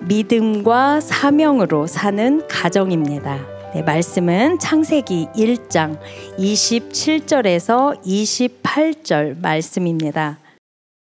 믿음과 사명으로 사는 가정입니다. 네, 말씀은 창세기 1장 27절에서 28절 말씀입니다.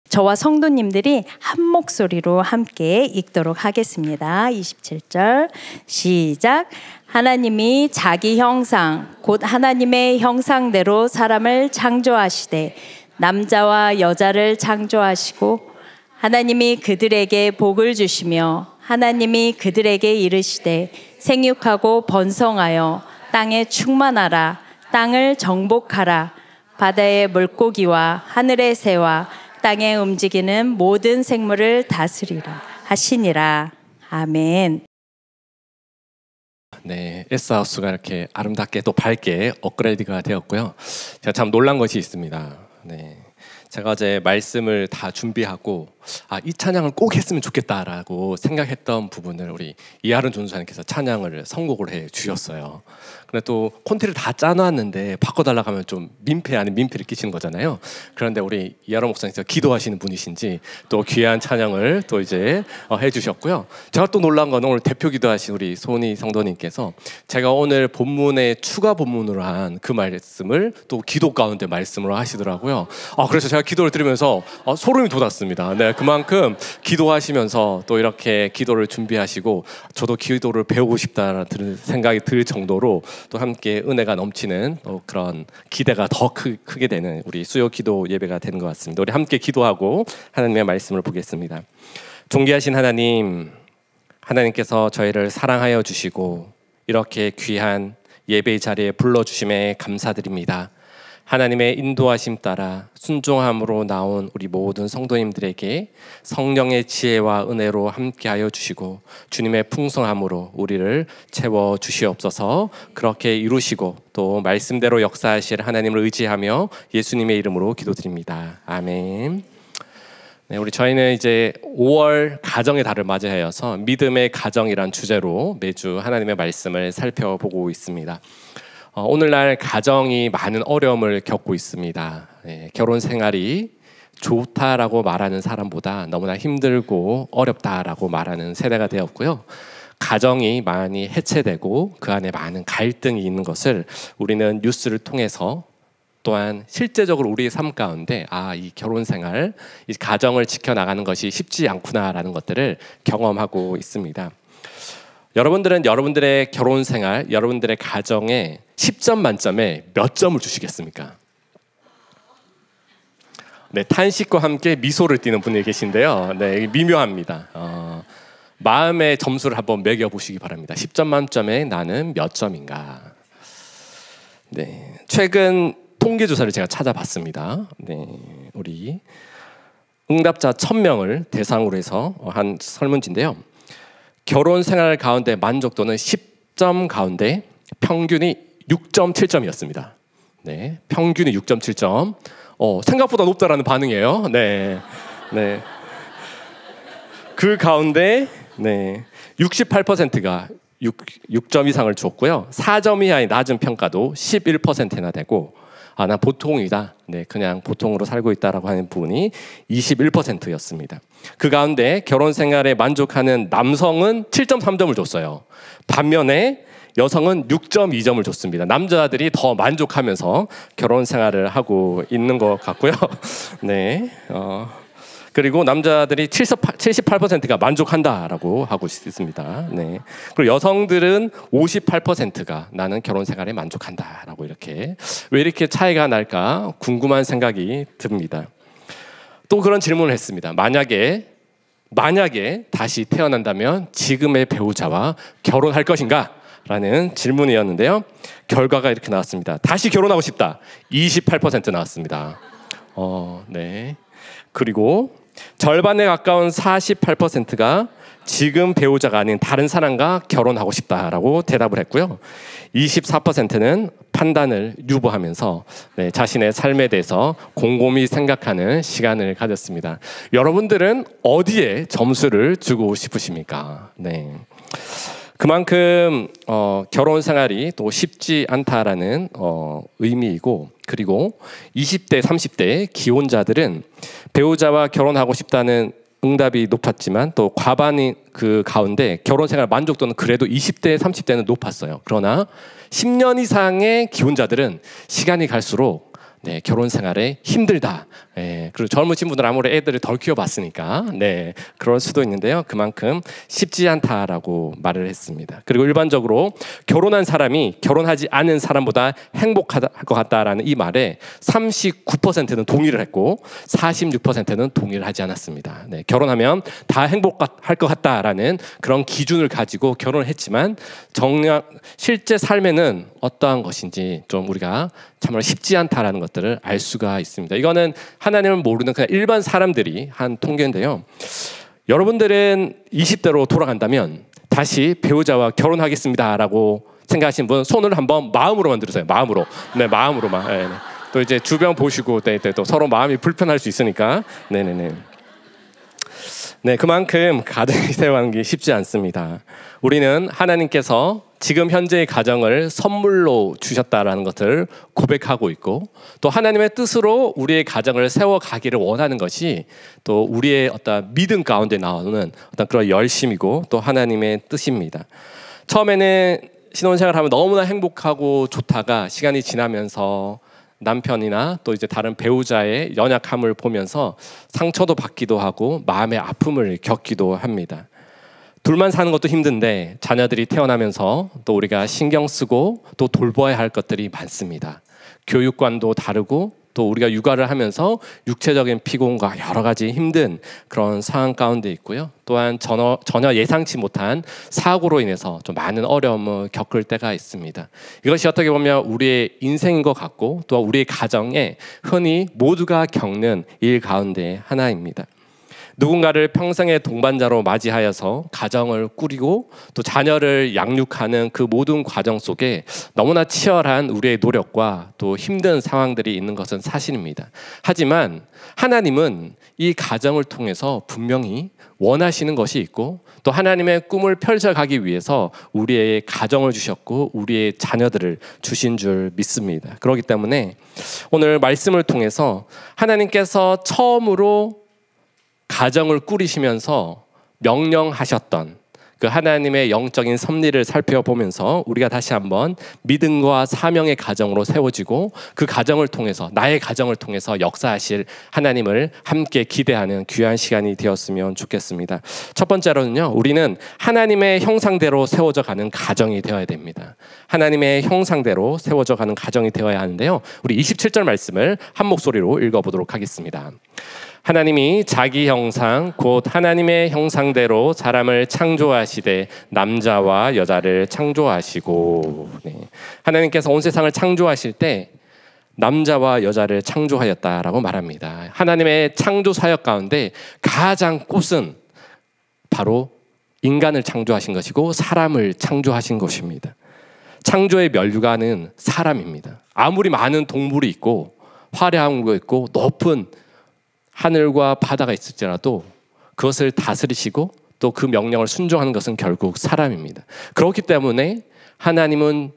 저와 성도님들이 한 목소리로 함께 읽도록 하겠습니다. 27절 시작. 하나님이 자기 형상 곧 하나님의 형상대로 사람을 창조하시되 남자와 여자를 창조하시고 하나님이 그들에게 복을 주시며 하나님이 그들에게 이르시되 생육하고 번성하여 땅에 충만하라. 땅을 정복하라. 바다의 물고기와 하늘의 새와 땅에 움직이는 모든 생물을 다스리라 하시니라. 아멘. 네, S하우스가 이렇게 아름답게 또 밝게 업그레이드가 되었고요. 제가 참 놀란 것이 있습니다. 네, 제가 어제 말씀을 다 준비하고 이 찬양을 꼭 했으면 좋겠다라고 생각했던 부분을 우리 이하른 전도사님께서 찬양을 선곡을 해 주셨어요. 근데 또 콘티를 다 짜놨는데 바꿔달라고 하면 좀 민폐 아닌 민폐를 끼치는 거잖아요. 그런데 우리 이하른 목사님께서 기도하시는 분이신지 또 귀한 찬양을 또 이제 해주셨고요. 제가 또 놀란 건 오늘 대표 기도하신 우리 소은이 성도님께서 제가 오늘 본문에 추가 본문으로 한 그 말씀을 또 기도 가운데 말씀으로 하시더라고요. 그래서 제가 기도를 들으면서 소름이 돋았습니다. 네, 그만큼 기도하시면서 또 이렇게 기도를 준비하시고 저도 기도를 배우고 싶다라는 생각이 들 정도로 또 함께 은혜가 넘치는 그런 기대가 더 크게 되는 우리 수요 기도 예배가 되는 것 같습니다. 우리 함께 기도하고 하나님의 말씀을 보겠습니다. 존귀하신 하나님, 하나님께서 저희를 사랑하여 주시고 이렇게 귀한 예배의 자리에 불러주심에 감사드립니다. 하나님의 인도하심 따라 순종함으로 나온 우리 모든 성도님들에게 성령의 지혜와 은혜로 함께하여 주시고 주님의 풍성함으로 우리를 채워 주시옵소서. 그렇게 이루시고 또 말씀대로 역사하실 하나님을 의지하며 예수님의 이름으로 기도드립니다. 아멘. 네, 우리 저희는 이제 5월 가정의 달을 맞이하여서 믿음의 가정이란 주제로 매주 하나님의 말씀을 살펴보고 있습니다. 오늘날 가정이 많은 어려움을 겪고 있습니다. 네, 결혼 생활이 좋다라고 말하는 사람보다 너무나 힘들고 어렵다라고 말하는 세대가 되었고요. 가정이 많이 해체되고 그 안에 많은 갈등이 있는 것을 우리는 뉴스를 통해서 또한 실제적으로 우리의 삶 가운데 이 결혼 생활, 이 가정을 지켜나가는 것이 쉽지 않구나라는 것들을 경험하고 있습니다. 여러분들은 여러분들의 결혼 생활, 여러분들의 가정에 10점 만점에 몇 점을 주시겠습니까? 네, 탄식과 함께 미소를 띠는 분이 계신데요. 네, 미묘합니다. 마음의 점수를 한번 매겨보시기 바랍니다. 10점 만점에 나는 몇 점인가? 네, 최근 통계조사를 제가 찾아봤습니다. 네, 우리 응답자 1000명을 대상으로 해서 한 설문지인데요. 결혼 생활 가운데 만족도는 10점 가운데 평균이 6.7점이었습니다. 네, 평균이 6.7점. 생각보다 높다라는 반응이에요. 네, 네. 그 가운데 68%가 6점 이상을 줬고요. 4점 이하의 낮은 평가도 11%나 되고 난 보통이다. 네, 그냥 보통으로 살고 있다라고 하는 부분이 21%였습니다. 그 가운데 결혼 생활에 만족하는 남성은 7.3점을 줬어요. 반면에 여성은 6.2점을 줬습니다. 남자들이 더 만족하면서 결혼 생활을 하고 있는 것 같고요. 네. 그리고 남자들이 78%가 만족한다라고 하고 있습니다. 네. 그리고 여성들은 58%가 나는 결혼 생활에 만족한다라고 왜 이렇게 차이가 날까 궁금한 생각이 듭니다. 또 그런 질문을 했습니다. 만약에 다시 태어난다면 지금의 배우자와 결혼할 것인가? 라는 질문이었는데요. 결과가 이렇게 나왔습니다. 다시 결혼하고 싶다. 28% 나왔습니다. 네. 그리고 절반에 가까운 48%가 지금 배우자가 아닌 다른 사람과 결혼하고 싶다라고 대답을 했고요. 24%는 판단을 유보하면서 자신의 삶에 대해서 곰곰이 생각하는 시간을 가졌습니다. 여러분들은 어디에 점수를 주고 싶으십니까? 네. 그만큼 결혼 생활이 또 쉽지 않다라는 의미이고, 그리고 20대, 30대 기혼자들은 배우자와 결혼하고 싶다는 응답이 높았지만 또 과반이 그 가운데 결혼 생활 만족도는 그래도 20대, 30대는 높았어요. 그러나 10년 이상의 기혼자들은 시간이 갈수록 결혼 생활에 힘들다. 그리고 젊으신 분들 아무래도 애들을 덜 키워봤으니까 그럴 수도 있는데요. 그만큼 쉽지 않다라고 말을 했습니다. 그리고 일반적으로 결혼한 사람이 결혼하지 않은 사람보다 행복할 것 같다라는 이 말에 39%는 동의를 했고 46%는 동의를 하지 않았습니다. 결혼하면 다 행복할 것 같다라는 그런 기준을 가지고 결혼을 했지만 정작 실제 삶에는 어떠한 것인지 좀 우리가 정말 쉽지 않다라는 것들을 알 수가 있습니다. 이거는 하나님을 모르는 그냥 일반 사람들이 한 통계인데요. 여러분들은 20대로 돌아간다면 다시 배우자와 결혼하겠습니다라고 생각하시는 분 손을 한번 마음으로만 들으세요. 마음으로. 마음으로만. 또 이제 주변 보시고 또 서로 마음이 불편할 수 있으니까. 그만큼 가정을 세워가는 게 쉽지 않습니다. 우리는 하나님께서 지금 현재의 가정을 선물로 주셨다라는 것을 고백하고 있고 또 하나님의 뜻으로 우리의 가정을 세워가기를 원하는 것이 또 우리의 어떤 믿음 가운데 나오는 어떤 그런 열심이고 또 하나님의 뜻입니다. 처음에는 신혼생활 하면 너무나 행복하고 좋다가 시간이 지나면서 남편이나 또 이제 다른 배우자의 연약함을 보면서 상처도 받기도 하고 마음의 아픔을 겪기도 합니다. 둘만 사는 것도 힘든데 자녀들이 태어나면서 또 우리가 신경 쓰고 또 돌봐야 할 것들이 많습니다. 교육관도 다르고 또 우리가 육아를 하면서 육체적인 피곤과 여러 가지 힘든 그런 상황 가운데 있고요. 또한 전혀 예상치 못한 사고로 인해서 좀 많은 어려움을 겪을 때가 있습니다. 이것이 어떻게 보면 우리의 인생인 것 같고 또 우리의 가정에 흔히 모두가 겪는 일 가운데 하나입니다. 누군가를 평생의 동반자로 맞이하여서 가정을 꾸리고 또 자녀를 양육하는 그 모든 과정 속에 너무나 치열한 우리의 노력과 또 힘든 상황들이 있는 것은 사실입니다. 하지만 하나님은 이 가정을 통해서 분명히 원하시는 것이 있고 또 하나님의 꿈을 펼쳐가기 위해서 우리의 가정을 주셨고 우리의 자녀들을 주신 줄 믿습니다. 그렇기 때문에 오늘 말씀을 통해서 하나님께서 처음으로 가정을 꾸리시면서 명령하셨던 그 하나님의 영적인 섭리를 살펴보면서 우리가 다시 한번 믿음과 사명의 가정으로 세워지고 그 가정을 통해서 나의 가정을 통해서 역사하실 하나님을 함께 기대하는 귀한 시간이 되었으면 좋겠습니다. 첫 번째로는요, 우리는 하나님의 형상대로 세워져 가는 가정이 되어야 됩니다. 하나님의 형상대로 세워져 가는 가정이 되어야 하는데요, 우리 27절 말씀을 한 목소리로 읽어보도록 하겠습니다. 하나님이 자기 형상 곧 하나님의 형상대로 사람을 창조하시되 남자와 여자를 창조하시고 하나님께서 온 세상을 창조하실 때 남자와 여자를 창조하였다라고 말합니다. 하나님의 창조 사역 가운데 가장 꽃은 바로 인간을 창조하신 것이고 사람을 창조하신 것입니다. 창조의 면류관은 사람입니다. 아무리 많은 동물이 있고 화려한 거 있고 높은 하늘과 바다가 있을지라도 그것을 다스리시고 또 그 명령을 순종하는 것은 결국 사람입니다. 그렇기 때문에 하나님은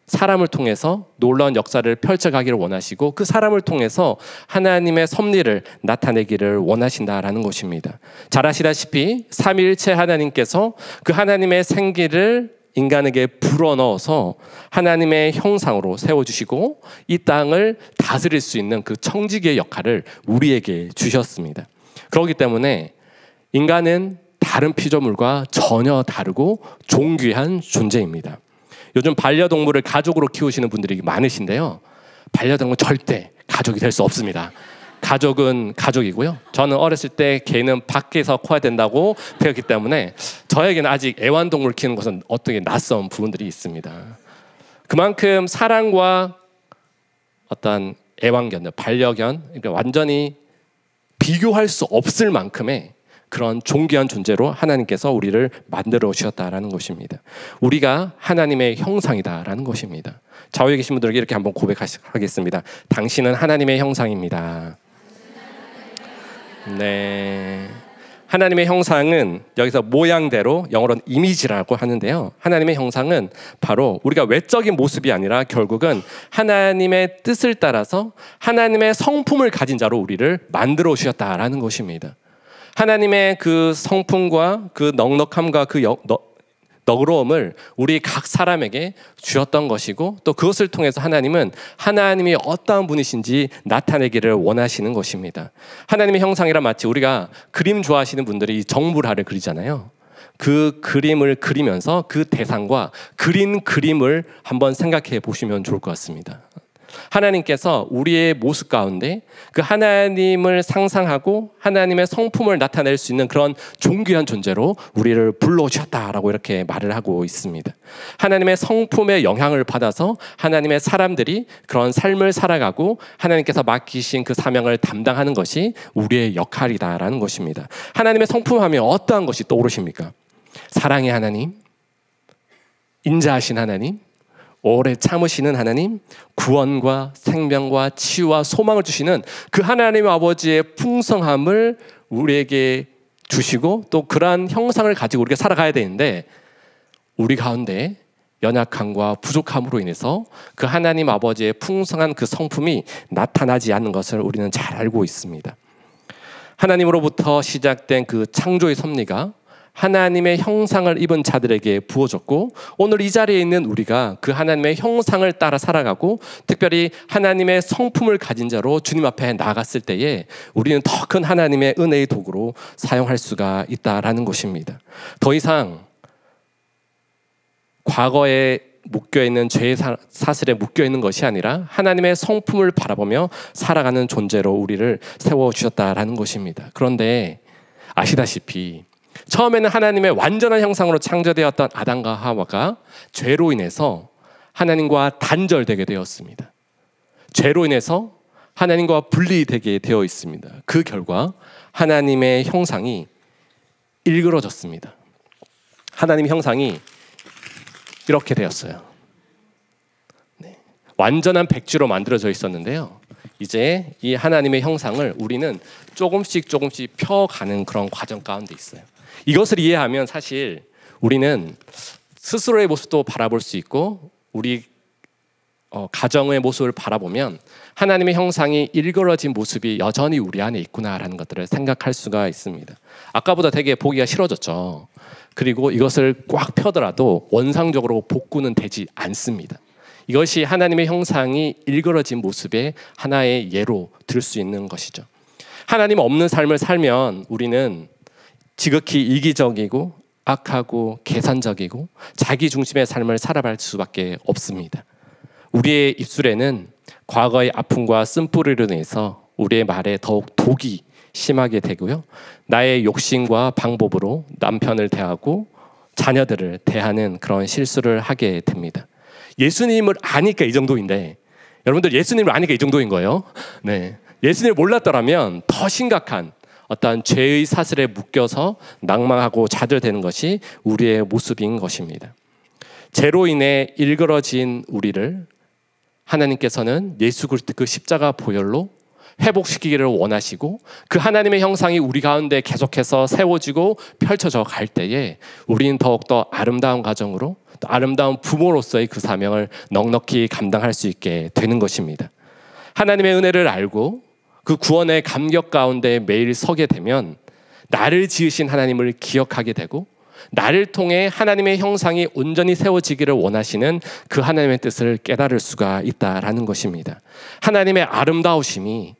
사람을 통해서 놀라운 역사를 펼쳐가기를 원하시고 그 사람을 통해서 하나님의 섭리를 나타내기를 원하신다라는 것입니다. 잘 아시다시피 삼위일체 하나님께서 그 하나님의 생기를 인간에게 불어넣어서 하나님의 형상으로 세워주시고 이 땅을 다스릴 수 있는 그 청지기의 역할을 우리에게 주셨습니다. 그렇기 때문에 인간은 다른 피조물과 전혀 다르고 존귀한 존재입니다. 요즘 반려동물을 가족으로 키우시는 분들이 많으신데요, 반려동물 절대 가족이 될 수 없습니다. 가족은 가족이고요. 저는 어렸을 때 개는 밖에서 커야 된다고 배웠기 때문에 저에게는 아직 애완동물 키우는 것은 어떻게 낯선 부분들이 있습니다. 그만큼 사랑과 어떤 애완견, 반려견, 그러니까 완전히 비교할 수 없을 만큼의 그런 존귀한 존재로 하나님께서 우리를 만들어 오셨다라는 것입니다. 우리가 하나님의 형상이다라는 것입니다. 좌우에 계신 분들에게 이렇게 한번 고백하겠습니다. 당신은 하나님의 형상입니다. 네, 하나님의 형상은 여기서 모양대로 영어로는 이미지라고 하는데요, 하나님의 형상은 바로 우리가 외적인 모습이 아니라 결국은 하나님의 뜻을 따라서 하나님의 성품을 가진 자로 우리를 만들어 오셨다라는 것입니다. 하나님의 그 성품과 그 넉넉함과 그 너그러움을 우리 각 사람에게 주었던 것이고, 또 그것을 통해서 하나님은 하나님이 어떠한 분이신지 나타내기를 원하시는 것입니다. 하나님의 형상이란 마치 우리가 그림 좋아하시는 분들이 정물화를 그리잖아요. 그 그림을 그리면서 그 대상과 그린 그림을 한번 생각해 보시면 좋을 것 같습니다. 하나님께서 우리의 모습 가운데 그 하나님을 상상하고 하나님의 성품을 나타낼 수 있는 그런 존귀한 존재로 우리를 불러주셨다라고 이렇게 말을 하고 있습니다. 하나님의 성품의 영향을 받아서 하나님의 사람들이 그런 삶을 살아가고 하나님께서 맡기신 그 사명을 담당하는 것이 우리의 역할이다라는 것입니다. 하나님의 성품하면 어떠한 것이 떠오르십니까? 사랑의 하나님, 인자하신 하나님, 오래 참으시는 하나님, 구원과 생명과 치유와 소망을 주시는 그 하나님 아버지의 풍성함을 우리에게 주시고, 또 그러한 형상을 가지고 우리가 살아가야 되는데, 우리 가운데 연약함과 부족함으로 인해서 그 하나님 아버지의 풍성한 그 성품이 나타나지 않는 것을 우리는 잘 알고 있습니다. 하나님으로부터 시작된 그 창조의 섭리가 하나님의 형상을 입은 자들에게 부어졌고, 오늘 이 자리에 있는 우리가 그 하나님의 형상을 따라 살아가고, 특별히 하나님의 성품을 가진 자로 주님 앞에 나갔을 때에 우리는 더 큰 하나님의 은혜의 도구로 사용할 수가 있다라는 것입니다. 더 이상 과거에 묶여있는 죄의 사슬에 묶여있는 것이 아니라 하나님의 성품을 바라보며 살아가는 존재로 우리를 세워주셨다라는 것입니다. 그런데 아시다시피 처음에는 하나님의 완전한 형상으로 창조되었던 아담과 하와가 죄로 인해서 하나님과 단절되게 되었습니다. 죄로 인해서 하나님과 분리되게 되어 있습니다. 그 결과 하나님의 형상이 일그러졌습니다. 하나님의 형상이 이렇게 되었어요. 네. 완전한 백지로 만들어져 있었는데요. 이제 이 하나님의 형상을 우리는 조금씩 펴가는 그런 과정 가운데 있어요. 이것을 이해하면 사실 우리는 스스로의 모습도 바라볼 수 있고, 우리 가정의 모습을 바라보면 하나님의 형상이 일그러진 모습이 여전히 우리 안에 있구나라는 것들을 생각할 수가 있습니다. 아까보다 되게 보기가 싫어졌죠. 그리고 이것을 꽉 펴더라도 원상적으로 복구는 되지 않습니다. 이것이 하나님의 형상이 일그러진 모습의 하나의 예로 들 수 있는 것이죠. 하나님 없는 삶을 살면 우리는 지극히 이기적이고 악하고 계산적이고 자기 중심의 삶을 살아갈 수밖에 없습니다. 우리의 입술에는 과거의 아픔과 쓴뿌리로 인해서 우리의 말에 더욱 독이 심하게 되고요. 나의 욕심과 방법으로 남편을 대하고 자녀들을 대하는 그런 실수를 하게 됩니다. 예수님을 아니까 이 정도인데, 여러분들 예수님을 아니까 이 정도인 거예요. 네. 예수님을 몰랐더라면 더 심각한 어떠한 죄의 사슬에 묶여서 낭망하고 좌절되는 것이 우리의 모습인 것입니다. 죄로 인해 일그러진 우리를 하나님께서는 예수 그리스도 그 십자가 보혈로 회복시키기를 원하시고, 그 하나님의 형상이 우리 가운데 계속해서 세워지고 펼쳐져 갈 때에 우리는 더욱더 아름다운 가정으로, 또 아름다운 부모로서의 그 사명을 넉넉히 감당할 수 있게 되는 것입니다. 하나님의 은혜를 알고 그 구원의 감격 가운데 매일 서게 되면 나를 지으신 하나님을 기억하게 되고, 나를 통해 하나님의 형상이 온전히 세워지기를 원하시는 그 하나님의 뜻을 깨달을 수가 있다라는 것입니다. 하나님의 아름다우심이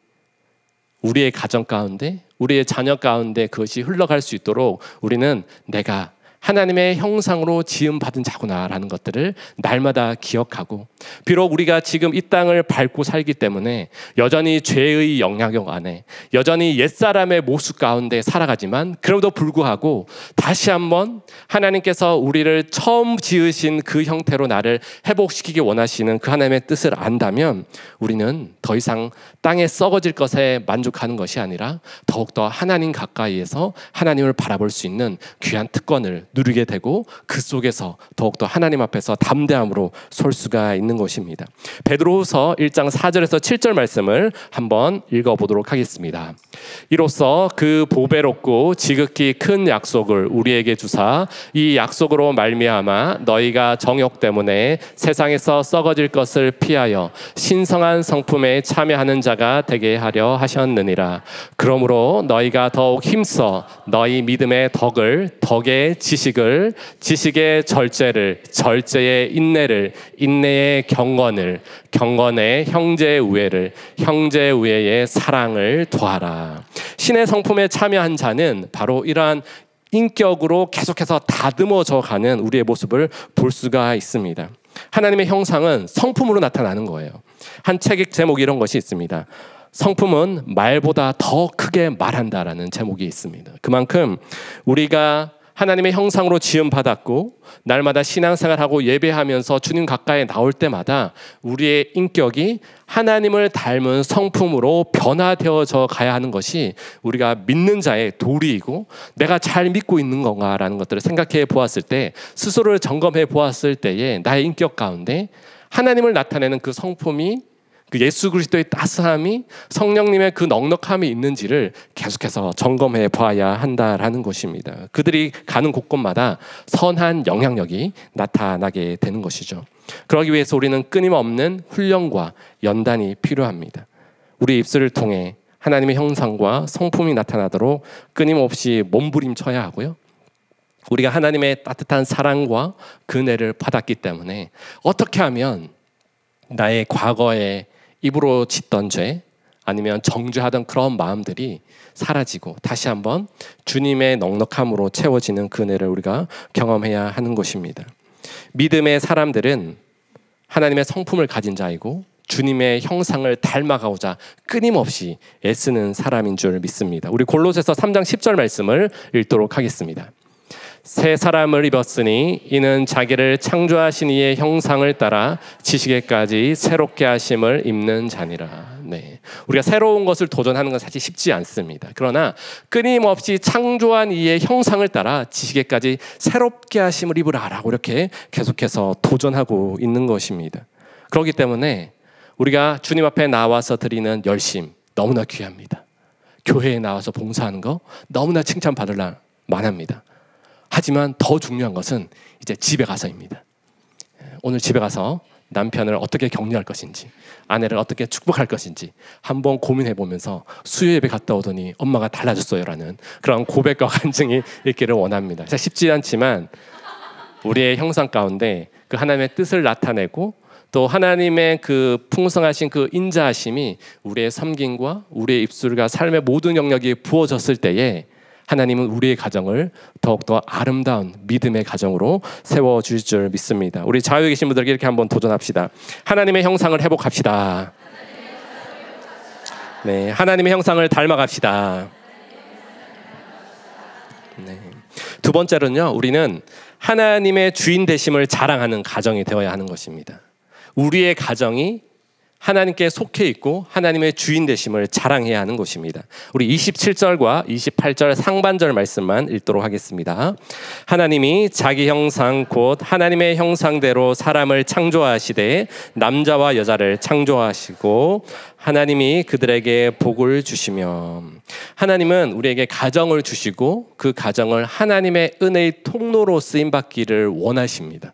우리의 가정 가운데, 우리의 자녀 가운데 그것이 흘러갈 수 있도록 우리는 내가 하나님의 형상으로 지음받은 자구나라는 것들을 날마다 기억하고, 비록 우리가 지금 이 땅을 밟고 살기 때문에 여전히 죄의 영향력 안에, 여전히 옛사람의 모습 가운데 살아가지만, 그럼에도 불구하고 다시 한번 하나님께서 우리를 처음 지으신 그 형태로 나를 회복시키기 원하시는 그 하나님의 뜻을 안다면 우리는 더 이상 땅에 썩어질 것에 만족하는 것이 아니라 더욱더 하나님 가까이에서 하나님을 바라볼 수 있는 귀한 특권을 누리게 되고 그 속에서 더욱더 하나님 앞에서 담대함으로 설 수가 있는 것입니다. 베드로후서 1장 4절에서 7절 말씀을 한번 읽어보도록 하겠습니다. 이로써 그 보배롭고 지극히 큰 약속을 우리에게 주사 이 약속으로 말미암아 너희가 정욕 때문에 세상에서 썩어질 것을 피하여 신성한 성품에 참여하는 자가 되게 하려 하셨느니라. 그러므로 너희가 더욱 힘써 너희 믿음의 덕을, 덕의 지식을, 지식의 절제를, 절제의 인내를, 인내의 경건을, 경건의 형제의 우애를, 형제의 우애의 사랑을 더하라. 신의 성품에 참여한 자는 바로 이러한 인격으로 계속해서 다듬어져 가는 우리의 모습을 볼 수가 있습니다. 하나님의 형상은 성품으로 나타나는 거예요. 한 책의 제목이 이런 것이 있습니다. 성품은 말보다 더 크게 말한다라는 제목이 있습니다. 그만큼 우리가 하나님의 형상으로 지음받았고 날마다 신앙생활하고 예배하면서 주님 가까이 나올 때마다 우리의 인격이 하나님을 닮은 성품으로 변화되어져 가야 하는 것이 우리가 믿는 자의 도리이고, 내가 잘 믿고 있는 건가라는 것들을 생각해 보았을 때, 스스로를 점검해 보았을 때에 나의 인격 가운데 하나님을 나타내는 그 성품이, 그 예수 그리스도의 따스함이, 성령님의 그 넉넉함이 있는지를 계속해서 점검해 봐야 한다라는 것입니다. 그들이 가는 곳곳마다 선한 영향력이 나타나게 되는 것이죠. 그러기 위해서 우리는 끊임없는 훈련과 연단이 필요합니다. 우리 입술을 통해 하나님의 형상과 성품이 나타나도록 끊임없이 몸부림쳐야 하고요. 우리가 하나님의 따뜻한 사랑과 은혜를 받았기 때문에 어떻게 하면 나의 과거에 입으로 짓던 죄, 아니면 정죄하던 그런 마음들이 사라지고 다시 한번 주님의 넉넉함으로 채워지는 그 은혜를 우리가 경험해야 하는 것입니다. 믿음의 사람들은 하나님의 성품을 가진 자이고 주님의 형상을 닮아가고자 끊임없이 애쓰는 사람인 줄 믿습니다. 우리 골로새서 3장 10절 말씀을 읽도록 하겠습니다. 새 사람을 입었으니 이는 자기를 창조하신 이의 형상을 따라 지식에까지 새롭게 하심을 입는 자니라. 네, 우리가 새로운 것을 도전하는 건 사실 쉽지 않습니다. 그러나 끊임없이 창조한 이의 형상을 따라 지식에까지 새롭게 하심을 입으라라고 이렇게 계속해서 도전하고 있는 것입니다. 그렇기 때문에 우리가 주님 앞에 나와서 드리는 열심 너무나 귀합니다. 교회에 나와서 봉사하는 거 너무나 칭찬받을 만합니다. 하지만 더 중요한 것은 이제 집에 가서입니다. 오늘 집에 가서 남편을 어떻게 격려할 것인지, 아내를 어떻게 축복할 것인지 한번 고민해 보면서 수요 예배 갔다 오더니 엄마가 달라졌어요라는 그런 고백과 간증이 있기를 원합니다. 쉽지 않지만 우리의 형상 가운데 그 하나님의 뜻을 나타내고 또 하나님의 그 풍성하신 그 인자하심이 우리의 섬김과 우리의 입술과 삶의 모든 영역이 부어졌을 때에 하나님은 우리의 가정을 더욱더 아름다운 믿음의 가정으로 세워주실 줄 믿습니다. 우리 자유에 계신 분들에게 이렇게 한번 도전합시다. 하나님의 형상을 회복합시다. 네, 하나님의 형상을 닮아갑시다. 네. 두 번째로는요, 우리는 하나님의 주인 되심을 자랑하는 가정이 되어야 하는 것입니다. 우리의 가정이 하나님께 속해 있고 하나님의 주인 되심을 자랑해야 하는 것입니다. 우리 27절과 28절 상반절 말씀만 읽도록 하겠습니다. 하나님이 자기 형상 곧 하나님의 형상대로 사람을 창조하시되 남자와 여자를 창조하시고 하나님이 그들에게 복을 주시며, 하나님은 우리에게 가정을 주시고 그 가정을 하나님의 은혜의 통로로 쓰임받기를 원하십니다.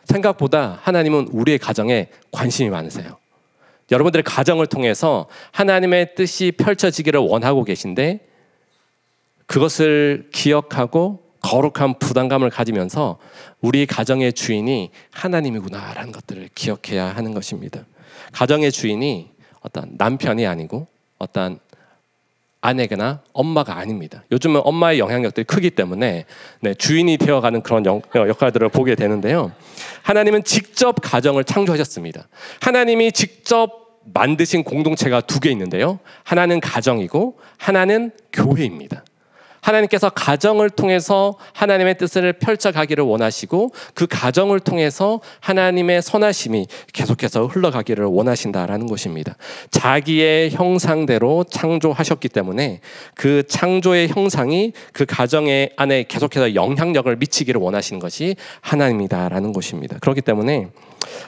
생각보다 하나님은 우리의 가정에 관심이 많으세요. 여러분들의 가정을 통해서 하나님의 뜻이 펼쳐지기를 원하고 계신데, 그것을 기억하고 거룩한 부담감을 가지면서 우리 가정의 주인이 하나님이구나라는 것들을 기억해야 하는 것입니다. 가정의 주인이 어떤 남편이 아니고 어떤 아내거나 엄마가 아닙니다. 요즘은 엄마의 영향력들이 크기 때문에 주인이 되어가는 그런 역할들을 보게 되는데요. 하나님은 직접 가정을 창조하셨습니다. 하나님이 직접 만드신 공동체가 두 개 있는데요. 하나는 가정이고 하나는 교회입니다. 하나님께서 가정을 통해서 하나님의 뜻을 펼쳐가기를 원하시고 그 가정을 통해서 하나님의 선하심이 계속해서 흘러가기를 원하신다라는 것입니다. 자기의 형상대로 창조하셨기 때문에 그 창조의 형상이 그 가정의 안에 계속해서 영향력을 미치기를 원하시는 것이 하나님이다라는 것입니다. 그렇기 때문에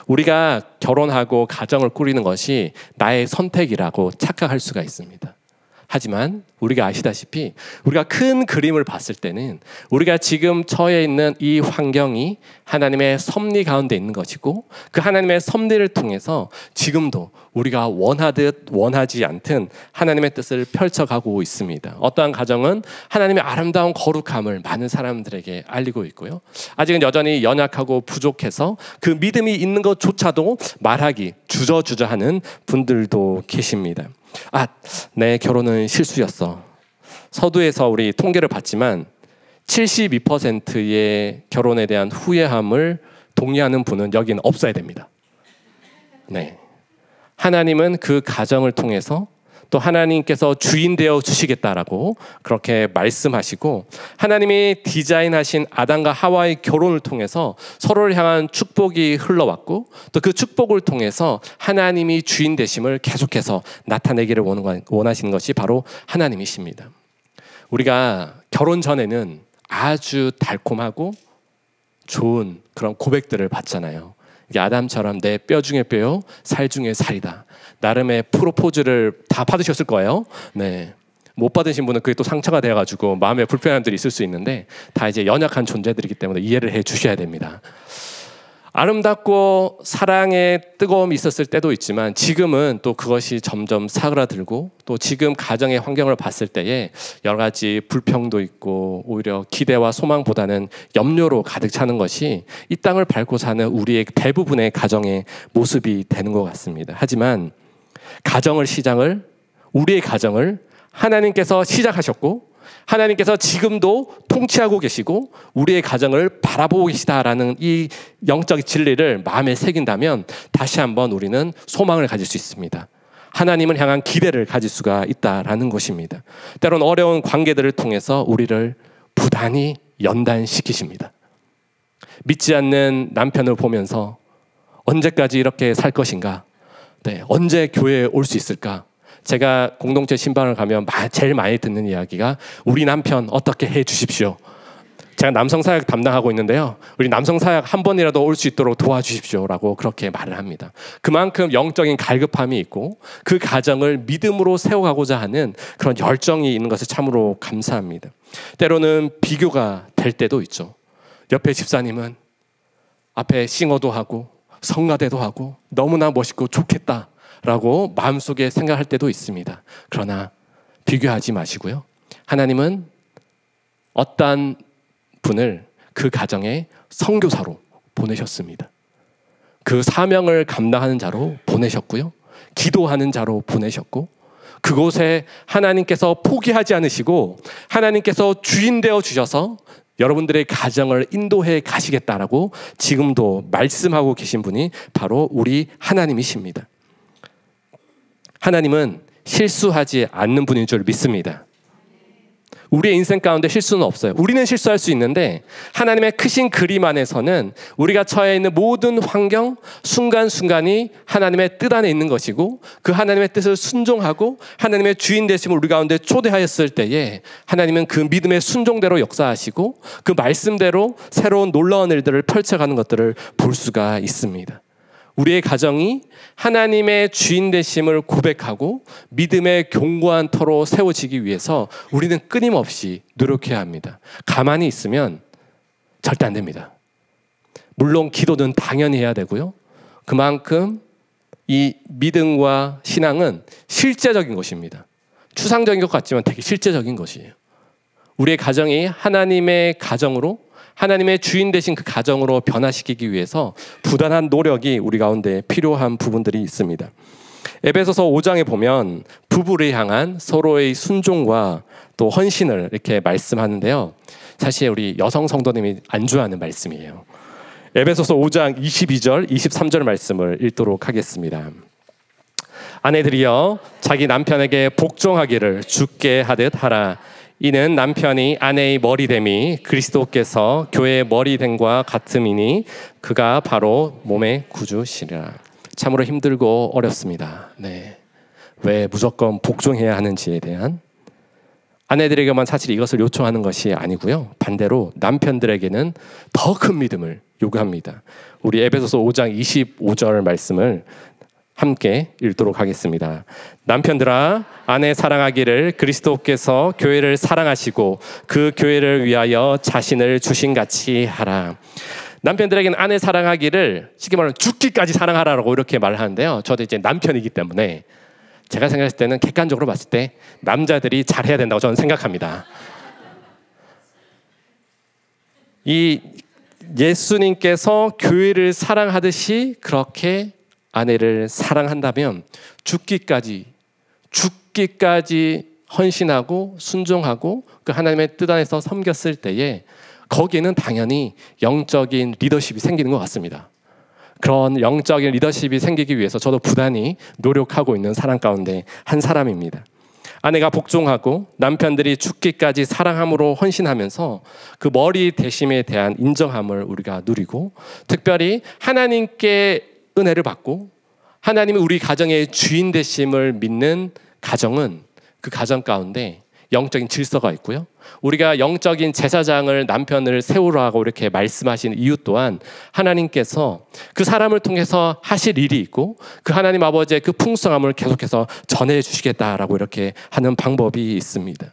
우리가 결혼하고 가정을 꾸리는 것이 나의 선택이라고 착각할 수가 있습니다. 하지만 우리가 아시다시피 우리가 큰 그림을 봤을 때는 우리가 지금 처해 있는 이 환경이 하나님의 섭리 가운데 있는 것이고 그 하나님의 섭리를 통해서 지금도 우리가 원하듯 원하지 않든 하나님의 뜻을 펼쳐가고 있습니다. 어떠한 가정은 하나님의 아름다운 거룩함을 많은 사람들에게 알리고 있고요. 아직은 여전히 연약하고 부족해서 그 믿음이 있는 것조차도 말하기 주저주저하는 분들도 계십니다. 내 결혼은 실수였어. 서두에서 우리 통계를 봤지만 72%의 결혼에 대한 후회함을 동의하는 분은 여기는 없어야 됩니다. 네. 하나님은 그 가정을 통해서 또 하나님께서 주인 되어 주시겠다라고 그렇게 말씀하시고 하나님이 디자인하신 아담과 하와의 결혼을 통해서 서로를 향한 축복이 흘러왔고 또 그 축복을 통해서 하나님이 주인 되심을 계속해서 나타내기를 원하시는 것이 바로 하나님이십니다. 우리가 결혼 전에는 아주 달콤하고 좋은 그런 고백들을 받잖아요. 이게 아담처럼 내 뼈 중에 뼈요, 살 중에 살이다. 나름의 프로포즈를 다 받으셨을 거예요. 네. 못 받으신 분은 그게 또 상처가 되어가지고 마음에 불편함들이 있을 수 있는데 다 이제 연약한 존재들이기 때문에 이해를 해 주셔야 됩니다. 아름답고 사랑의 뜨거움이 있었을 때도 있지만 지금은 또 그것이 점점 사그라들고 또 지금 가정의 환경을 봤을 때에 여러 가지 불평도 있고 오히려 기대와 소망보다는 염려로 가득 차는 것이 이 땅을 밟고 사는 우리의 대부분의 가정의 모습이 되는 것 같습니다. 하지만 우리의 가정을 하나님께서 시작하셨고 하나님께서 지금도 통치하고 계시고 우리의 가정을 바라보고 계시다라는 이 영적 진리를 마음에 새긴다면 다시 한번 우리는 소망을 가질 수 있습니다. 하나님을 향한 기대를 가질 수가 있다라는 것입니다. 때론 어려운 관계들을 통해서 우리를 부단히 연단시키십니다. 믿지 않는 남편을 보면서 언제까지 이렇게 살 것인가? 네, 언제 교회에 올 수 있을까? 제가 공동체 신방을 가면 제일 많이 듣는 이야기가 우리 남편 어떻게 해 주십시오. 제가 남성 사역 담당하고 있는데요. 우리 남성 사역 한 번이라도 올 수 있도록 도와주십시오라고 그렇게 말을 합니다. 그만큼 영적인 갈급함이 있고 그 가정을 믿음으로 세워가고자 하는 그런 열정이 있는 것을 참으로 감사합니다. 때로는 비교가 될 때도 있죠. 옆에 집사님은 앞에 싱어도 하고 성가대도 하고 너무나 멋있고 좋겠다 라고 마음속에 생각할 때도 있습니다. 그러나 비교하지 마시고요. 하나님은 어떠한 분을 그 가정에 선교사로 보내셨습니다. 그 사명을 감당하는 자로 보내셨고요. 기도하는 자로 보내셨고 그곳에 하나님께서 포기하지 않으시고 하나님께서 주인 되어 주셔서 여러분들의 가정을 인도해 가시겠다라고 지금도 말씀하고 계신 분이 바로 우리 하나님이십니다. 하나님은 실수하지 않는 분인 줄 믿습니다. 우리의 인생 가운데 실수는 없어요. 우리는 실수할 수 있는데 하나님의 크신 그림 안에서는 우리가 처해 있는 모든 환경, 순간순간이 하나님의 뜻 안에 있는 것이고 그 하나님의 뜻을 순종하고 하나님의 주인 되심을 우리 가운데 초대하였을 때에 하나님은 그 믿음의 순종대로 역사하시고 그 말씀대로 새로운 놀라운 일들을 펼쳐가는 것들을 볼 수가 있습니다. 우리의 가정이 하나님의 주인 되심을 고백하고 믿음의 견고한 터로 세워지기 위해서 우리는 끊임없이 노력해야 합니다. 가만히 있으면 절대 안 됩니다. 물론 기도는 당연히 해야 되고요. 그만큼 이 믿음과 신앙은 실제적인 것입니다. 추상적인 것 같지만 되게 실제적인 것이에요. 우리의 가정이 하나님의 가정으로 하나님의 주인 되신 그 가정으로 변화시키기 위해서 부단한 노력이 우리 가운데 필요한 부분들이 있습니다. 에베소서 5장에 보면 부부를 향한 서로의 순종과 또 헌신을 이렇게 말씀하는데요. 사실 우리 여성 성도님이 안 좋아하는 말씀이에요. 에베소서 5장 22절, 23절 말씀을 읽도록 하겠습니다. 아내들이여 자기 남편에게 복종하기를 주께 하듯 하라. 이는 남편이 아내의 머리됨이 그리스도께서 교회의 머리됨과 같음이니 그가 바로 몸의 구주시리라. 참으로 힘들고 어렵습니다. 네. 왜 무조건 복종해야 하는지에 대한, 아내들에게만 사실 이것을 요청하는 것이 아니고요. 반대로 남편들에게는 더 큰 믿음을 요구합니다. 우리 에베소서 5장 25절 말씀을 함께 읽도록 하겠습니다. 남편들아, 아내 사랑하기를 그리스도께서 교회를 사랑하시고 그 교회를 위하여 자신을 주신 같이 하라. 남편들에게는 아내 사랑하기를 쉽게 말하면 죽기까지 사랑하라고 이렇게 말하는데요. 저도 이제 남편이기 때문에 제가 생각했을 때는 객관적으로 봤을 때 남자들이 잘해야 된다고 저는 생각합니다. 이 예수님께서 교회를 사랑하듯이 그렇게 아내를 사랑한다면 죽기까지 헌신하고 순종하고 그 하나님의 뜻 안에서 섬겼을 때에 거기에는 당연히 영적인 리더십이 생기는 것 같습니다. 그런 영적인 리더십이 생기기 위해서 저도 부단히 노력하고 있는 사람 가운데 한 사람입니다. 아내가 복종하고 남편들이 죽기까지 사랑함으로 헌신하면서 그 머리 대심에 대한 인정함을 우리가 누리고, 특별히 하나님께 은혜를 받고 하나님이 우리 가정의 주인 되심을 믿는 가정은 그 가정 가운데 영적인 질서가 있고요. 우리가 영적인 제사장을 남편을 세우라고 이렇게 말씀하신 이유 또한 하나님께서 그 사람을 통해서 하실 일이 있고 그 하나님 아버지의 그 풍성함을 계속해서 전해주시겠다라고 이렇게 하는 방법이 있습니다.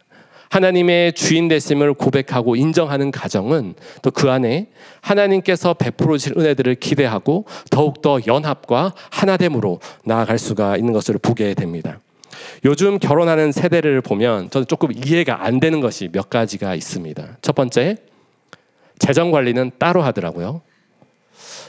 하나님의 주인 되심을 고백하고 인정하는 가정은 또 그 안에 하나님께서 베풀어 주실 은혜들을 기대하고 더욱더 연합과 하나됨으로 나아갈 수가 있는 것을 보게 됩니다. 요즘 결혼하는 세대를 보면 저는 조금 이해가 안 되는 것이 몇 가지가 있습니다. 첫 번째, 재정 관리는 따로 하더라고요.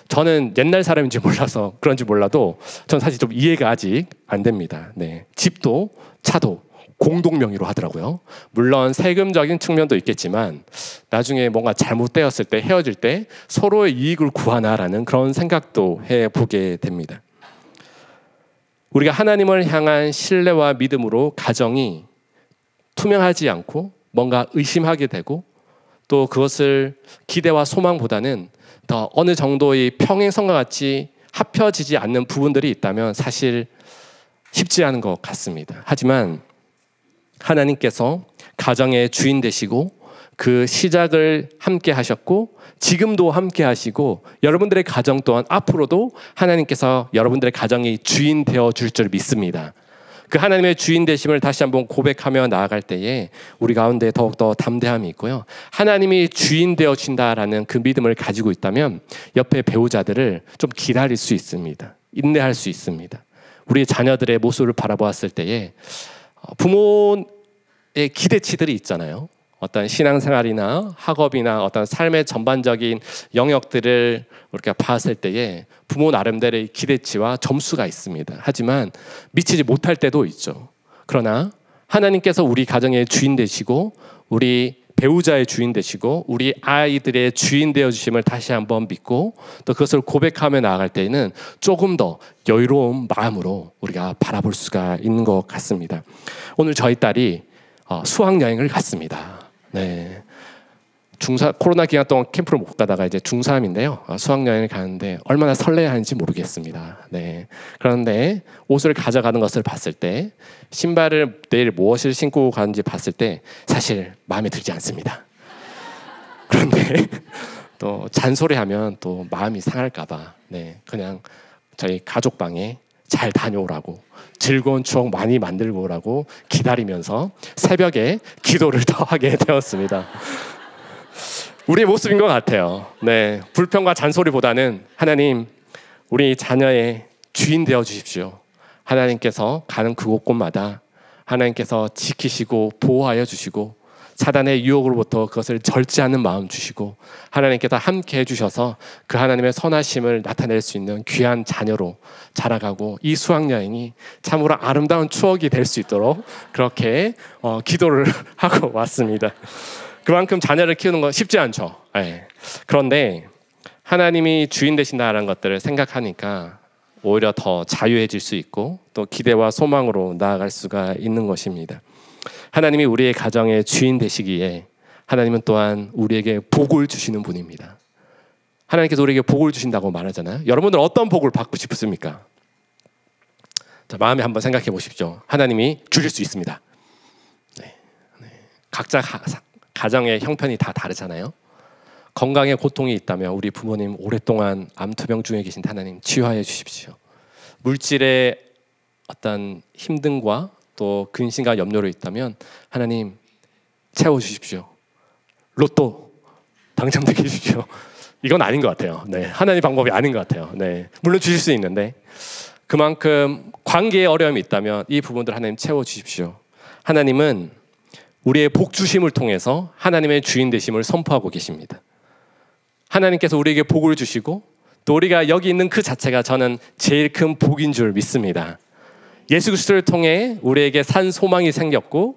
저는 옛날 사람인지 몰라서 그런지 몰라도 저는 사실 좀 이해가 아직 안 됩니다. 네. 집도 차도 공동 명의로 하더라고요. 물론 세금적인 측면도 있겠지만 나중에 뭔가 잘못되었을 때, 헤어질 때 서로의 이익을 구하나라는 그런 생각도 해보게 됩니다. 우리가 하나님을 향한 신뢰와 믿음으로 가정이 투명하지 않고 뭔가 의심하게 되고, 또 그것을 기대와 소망보다는 더 어느 정도의 평행선과 같이 합혀지지 않는 부분들이 있다면 사실 쉽지 않은 것 같습니다. 하지만 하나님께서 가정의 주인 되시고 그 시작을 함께 하셨고 지금도 함께 하시고 여러분들의 가정 또한 앞으로도 하나님께서 여러분들의 가정이 주인 되어 줄 줄 믿습니다. 그 하나님의 주인 되심을 다시 한번 고백하며 나아갈 때에 우리 가운데 더욱더 담대함이 있고요. 하나님이 주인 되어 주신다라는 그 믿음을 가지고 있다면 옆에 배우자들을 좀 기다릴 수 있습니다. 인내할 수 있습니다. 우리 자녀들의 모습을 바라보았을 때에 부모의 기대치들이 있잖아요. 어떤 신앙생활이나 학업이나 어떤 삶의 전반적인 영역들을 우리가 봤을 때에 부모 나름대로의 기대치와 점수가 있습니다. 하지만 미치지 못할 때도 있죠. 그러나 하나님께서 우리 가정의 주인 되시고 우리 배우자의 주인 되시고 우리 아이들의 주인 되어주심을 다시 한번 믿고 또 그것을 고백하며 나아갈 때에는 조금 더 여유로운 마음으로 우리가 바라볼 수가 있는 것 같습니다. 오늘 저희 딸이 수학여행을 갔습니다. 네. 코로나 기간 동안 캠프를 못 가다가 이제 중3인데요. 수학여행을 가는데 얼마나 설레야 하는지 모르겠습니다. 네. 그런데 옷을 가져가는 것을 봤을 때, 신발을 내일 무엇을 신고 가는지 봤을 때 사실 마음에 들지 않습니다. 그런데 또 잔소리하면 또 마음이 상할까봐 그냥 저희 가족방에 잘 다녀오라고, 즐거운 추억 많이 만들고 오라고 기다리면서 새벽에 기도를 더 하게 되었습니다. 우리의 모습인 것 같아요. 네, 불평과 잔소리보다는 하나님, 우리 자녀의 주인 되어 주십시오. 하나님께서 가는 그곳곳마다 하나님께서 지키시고 보호하여 주시고 사단의 유혹으로부터 그것을 절제하는 마음 주시고 하나님께서 함께 해주셔서 그 하나님의 선하심을 나타낼 수 있는 귀한 자녀로 자라가고 이 수학여행이 참으로 아름다운 추억이 될 수 있도록 그렇게 기도를 하고 왔습니다. 그만큼 자녀를 키우는 건 쉽지 않죠. 네. 그런데 하나님이 주인 되신다는 것들을 생각하니까 오히려 더 자유해질 수 있고 또 기대와 소망으로 나아갈 수가 있는 것입니다. 하나님이 우리의 가정의 주인 되시기에 하나님은 또한 우리에게 복을 주시는 분입니다. 하나님께서 우리에게 복을 주신다고 말하잖아요. 여러분들 어떤 복을 받고 싶습니까? 자, 마음에 한번 생각해 보십시오. 하나님이 주실 수 있습니다. 각자 가정의 형편이 다 다르잖아요. 건강에 고통이 있다면 우리 부모님 오랫동안 암투병 중에 계신 하나님 치유하여 주십시오. 물질의 어떤 힘듦과 또 근심과 염려로 있다면 하나님 채워주십시오. 로또 당첨되게 해주십시오. 이건 아닌 것 같아요. 네, 하나님 방법이 아닌 것 같아요. 네, 물론 주실 수 있는데 그만큼 관계에 어려움이 있다면 이 부분들 하나님 채워주십시오. 하나님은 우리의 복 주심을 통해서 하나님의 주인 되심을 선포하고 계십니다. 하나님께서 우리에게 복을 주시고 또 우리가 여기 있는 그 자체가 저는 제일 큰 복인 줄 믿습니다. 예수 그리스도를 통해 우리에게 산 소망이 생겼고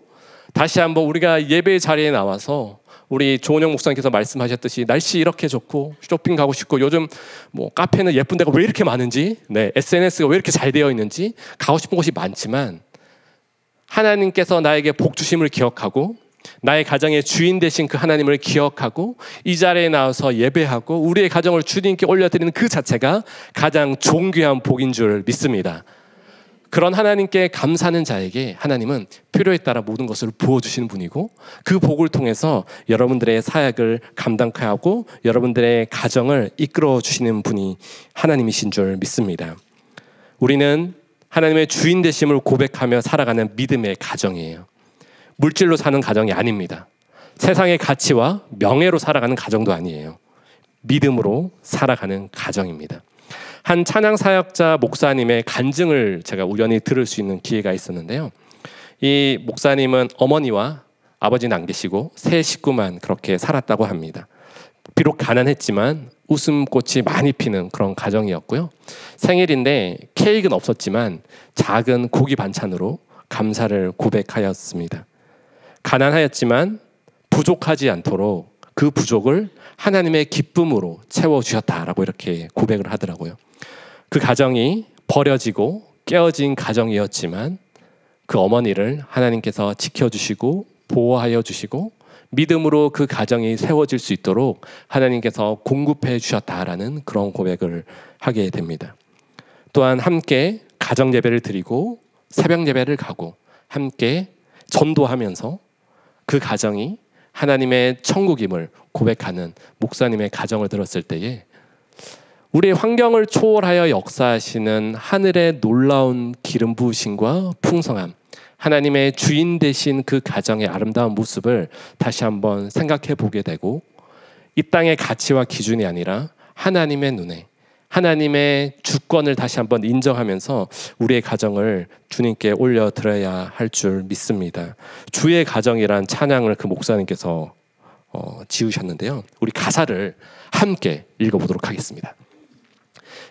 다시 한번 우리가 예배 자리에 나와서 우리 조은영 목사님께서 말씀하셨듯이 날씨 이렇게 좋고 쇼핑 가고 싶고 요즘 뭐 카페는 예쁜 데가 왜 이렇게 많은지, 네, SNS가 왜 이렇게 잘 되어 있는지 가고 싶은 곳이 많지만 하나님께서 나에게 복 주심을 기억하고 나의 가정의 주인 되신 그 하나님을 기억하고 이 자리에 나와서 예배하고 우리의 가정을 주님께 올려드리는 그 자체가 가장 존귀한 복인 줄 믿습니다. 그런 하나님께 감사하는 자에게 하나님은 필요에 따라 모든 것을 부어주시는 분이고 그 복을 통해서 여러분들의 사역을 감당하고 여러분들의 가정을 이끌어 주시는 분이 하나님이신 줄 믿습니다. 우리는 하나님의 주인 되심을 고백하며 살아가는 믿음의 가정이에요. 물질로 사는 가정이 아닙니다. 세상의 가치와 명예로 살아가는 가정도 아니에요. 믿음으로 살아가는 가정입니다. 한 찬양 사역자 목사님의 간증을 제가 우연히 들을 수 있는 기회가 있었는데요. 이 목사님은 어머니와 아버지는 안 계시고 세 식구만 그렇게 살았다고 합니다. 비록 가난했지만 웃음꽃이 많이 피는 그런 가정이었고요. 생일인데 케이크는 없었지만 작은 고기 반찬으로 감사를 고백하였습니다. 가난하였지만 부족하지 않도록 그 부족을 하나님의 기쁨으로 채워주셨다라고 이렇게 고백을 하더라고요. 그 가정이 버려지고 깨어진 가정이었지만 그 어머니를 하나님께서 지켜주시고 보호하여 주시고 믿음으로 그 가정이 세워질 수 있도록 하나님께서 공급해 주셨다라는 그런 고백을 하게 됩니다. 또한 함께 가정 예배를 드리고 새벽 예배를 가고 함께 전도하면서 그 가정이 하나님의 천국임을 고백하는 목사님의 가정을 들었을 때에 우리의 환경을 초월하여 역사하시는 하늘의 놀라운 기름 부으심과 풍성함, 하나님의 주인 되신 그 가정의 아름다운 모습을 다시 한번 생각해 보게 되고 이 땅의 가치와 기준이 아니라 하나님의 눈에 하나님의 주권을 다시 한번 인정하면서 우리의 가정을 주님께 올려드려야 할 줄 믿습니다. 주의 가정이란 찬양을 그 목사님께서 지으셨는데요. 우리 가사를 함께 읽어보도록 하겠습니다.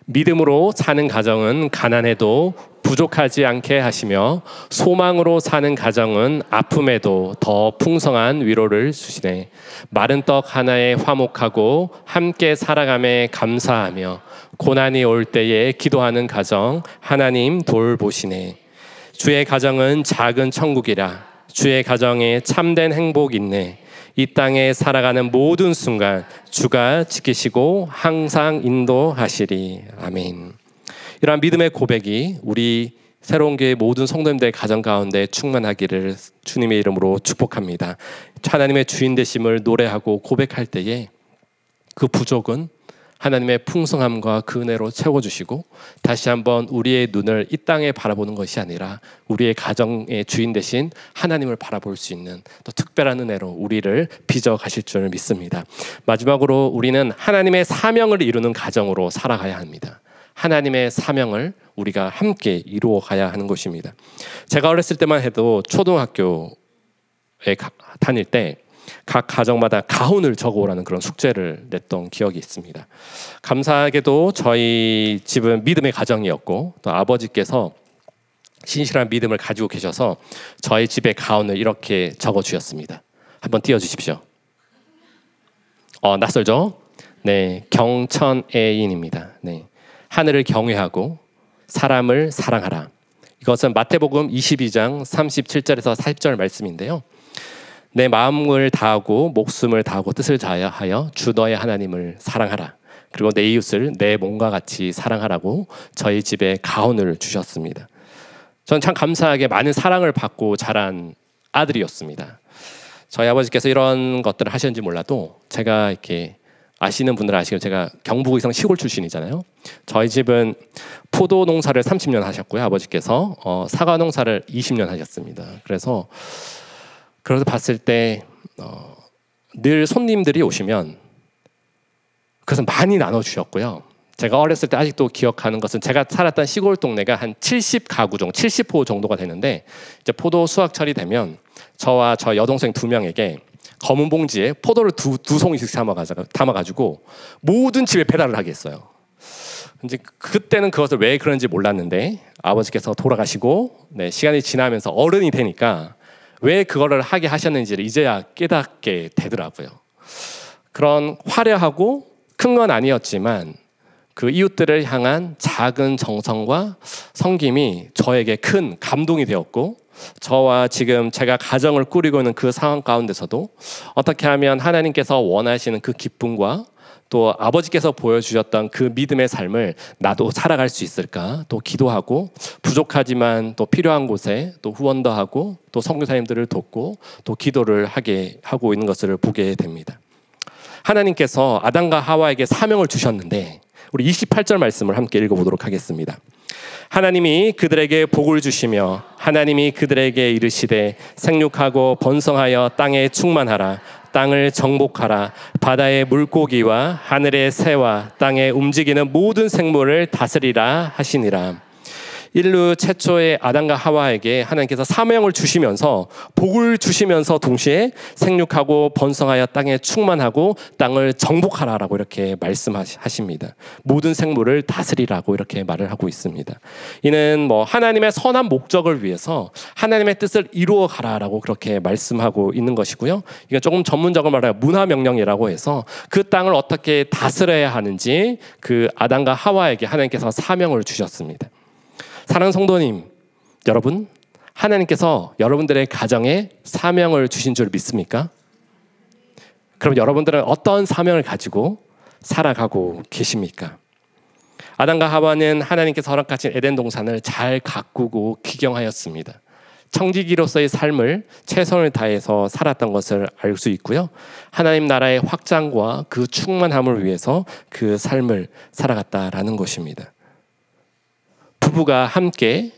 믿음으로 사는 가정은 가난해도 부족하지 않게 하시며 소망으로 사는 가정은 아픔에도 더 풍성한 위로를 주시네. 마른 떡 하나에 화목하고 함께 살아감에 감사하며 고난이 올 때에 기도하는 가정 하나님 돌보시네. 주의 가정은 작은 천국이라 주의 가정에 참된 행복 있네. 이 땅에 살아가는 모든 순간 주가 지키시고 항상 인도하시리. 아멘. 이러한 믿음의 고백이 우리 새로운 교회 모든 성도님들의 가정 가운데 충만하기를 주님의 이름으로 축복합니다. 하나님의 주인 되심을 노래하고 고백할 때에 그 부족은 하나님의 풍성함과 그 은혜로 채워주시고 다시 한번 우리의 눈을 이 땅에 바라보는 것이 아니라 우리의 가정의 주인 되신 하나님을 바라볼 수 있는 또 특별한 은혜로 우리를 빚어 가실 줄 믿습니다. 마지막으로 우리는 하나님의 사명을 이루는 가정으로 살아가야 합니다. 하나님의 사명을 우리가 함께 이루어 가야 하는 것입니다. 제가 어렸을 때만 해도 초등학교에 다닐 때 각 가정마다 가훈을 적어오라는 그런 숙제를 냈던 기억이 있습니다. 감사하게도 저희 집은 믿음의 가정이었고 또 아버지께서 신실한 믿음을 가지고 계셔서 저희 집의 가훈을 이렇게 적어주셨습니다. 한번 띄워주십시오. 낯설죠? 네, 경천애인입니다. 네, 하늘을 경외하고 사람을 사랑하라. 이것은 마태복음 22장 37절에서 40절 말씀인데요. 내 마음을 다하고 목숨을 다하고 뜻을 다하여 주 너의 하나님을 사랑하라. 그리고 내 이웃을 내 몸과 같이 사랑하라고 저희 집에 가훈을 주셨습니다. 저는 참 감사하게 많은 사랑을 받고 자란 아들이었습니다. 저희 아버지께서 이런 것들을 하셨는지 몰라도 제가 이렇게 아시는 분들은 아시겠지만 제가 경북 의성 시골 출신이잖아요. 저희 집은 포도 농사를 30년 하셨고요. 아버지께서 사과 농사를 20년 하셨습니다. 그래서 봤을 때 늘 손님들이 오시면 그것은 많이 나눠주셨고요. 제가 어렸을 때 아직도 기억하는 것은 제가 살았던 시골 동네가 한 70가구 정도, 70호 정도가 되는데 이제 포도 수확철이 되면 저와 저 여동생 2명에게 검은 봉지에 포도를 두 송이씩 담아가지고 모든 집에 배달을 하게 했어요. 이제 그때는 그것을 왜 그런지 몰랐는데 아버지께서 돌아가시고 시간이 지나면서 어른이 되니까 왜 그거를 하게 하셨는지를 이제야 깨닫게 되더라고요. 그런 화려하고 큰 건 아니었지만 그 이웃들을 향한 작은 정성과 섬김이 저에게 큰 감동이 되었고, 저와 지금 제가 가정을 꾸리고 있는 그 상황 가운데서도 어떻게 하면 하나님께서 원하시는 그 기쁨과 또 아버지께서 보여주셨던 그 믿음의 삶을 나도 살아갈 수 있을까 또 기도하고, 부족하지만 또 필요한 곳에 또 후원도 하고 또 선교사님들을 돕고 또 기도를 하게 하고 있는 것을 보게 됩니다. 하나님께서 아담과 하와에게 사명을 주셨는데 우리 28절 말씀을 함께 읽어보도록 하겠습니다. 하나님이 그들에게 복을 주시며 하나님이 그들에게 이르시되 생육하고 번성하여 땅에 충만하라. 땅을 정복하라. 바다의 물고기와 하늘의 새와 땅에 움직이는 모든 생물을 다스리라 하시니라. 인류 최초의 아담과 하와에게 하나님께서 사명을 주시면서 복을 주시면서 동시에 생육하고 번성하여 땅에 충만하고 땅을 정복하라라고 이렇게 말씀하십니다. 모든 생물을 다스리라고 이렇게 말을 하고 있습니다. 이는 하나님의 선한 목적을 위해서 하나님의 뜻을 이루어 가라라고 그렇게 말씀하고 있는 것이고요. 이건 조금 전문적으로 말하면 문화 명령이라고 해서 그 땅을 어떻게 다스려야 하는지 그 아담과 하와에게 하나님께서 사명을 주셨습니다. 사랑하는 성도님, 여러분, 하나님께서 여러분들의 가정에 사명을 주신 줄 믿습니까? 그럼 여러분들은 어떤 사명을 가지고 살아가고 계십니까? 아담과 하와는 하나님께서 허락하신 에덴 동산을 잘 가꾸고 귀경하였습니다. 청지기로서의 삶을 최선을 다해서 살았던 것을 알 수 있고요. 하나님 나라의 확장과 그 충만함을 위해서 그 삶을 살아갔다라는 것입니다. 부부가 함께